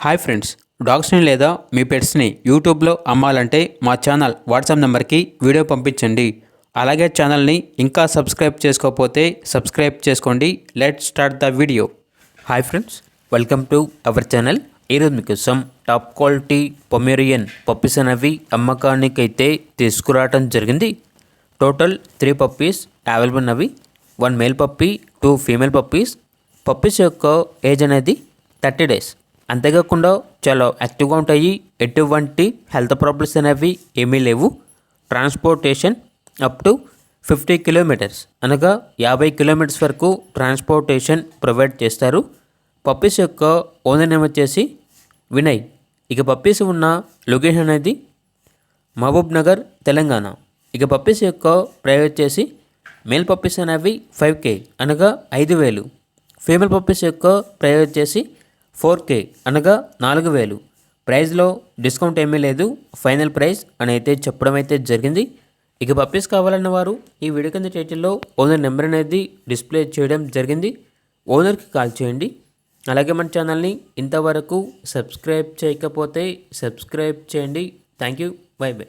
Hi friends, డాగ్స్ని లేదా మీ పెట్స్ని యూట్యూబ్లో అమ్మాలంటే మా ఛానల్ వాట్సాప్ నెంబర్కి వీడియో పంపించండి. అలాగే ఛానల్ని ఇంకా సబ్స్క్రైబ్ చేసుకోకపోతే సబ్స్క్రైబ్ చేసుకోండి. Let's start the video. Hi friends, welcome to our channel. ఈరోజు మీకోసం టాప్ క్వాలిటీ పొమేరియన్ పప్పీస్ అనేవి అమ్మకానికైతే తీసుకురావడం జరిగింది. టోటల్ 3 పప్పీస్ అవైలబుల్ ఉన్నవి. 1 male puppy, 2 female puppies. Puppies యొక్క ఏజ్ అనేది 30 డేస్. అంతేకాకుండా చాలా యాక్టివ్గా ఉంటాయి. ఎటువంటి హెల్త్ ప్రాబ్లమ్స్ అనేవి ఏమీ లేవు. ట్రాన్స్పోర్టేషన్ అప్ టు 50 కిలోమీటర్స్ అనగా 50 కిలోమీటర్స్ వరకు ట్రాన్స్పోర్టేషన్ ప్రొవైడ్ చేస్తారు. పప్పీస్ యొక్క ఓనర్ నేమ్ వచ్చేసి వినయ్. ఇక పప్పీస్ ఉన్న లొకేషన్ అనేది మహబూబ్ నగర్, తెలంగాణ. ఇక పప్పీస్ యొక్క ప్రైస్ వచ్చేసి మేల్ పప్పీస్ అనేవి 5K అనగా 5,000. ఫీమేల్ పప్పీస్ యొక్క ప్రైస్ వచ్చేసి 4K అనగా 4,000. ప్రైస్లో డిస్కౌంట్ ఏమీ లేదు. ఫైనల్ ప్రైస్ అని అయితే చెప్పడం అయితే జరిగింది. ఇక పప్పీస్ కావాలన్న వారు ఈ వీడియో కింద టైటిల్లో ఓనర్ నెంబర్ అనేది డిస్ప్లే చేయడం జరిగింది. ఓనర్కి కాల్ చేయండి. అలాగే మన ఛానల్ని ఇంతవరకు సబ్స్క్రైబ్ చేయకపోతే సబ్స్క్రైబ్ చేయండి. Thank you. By by.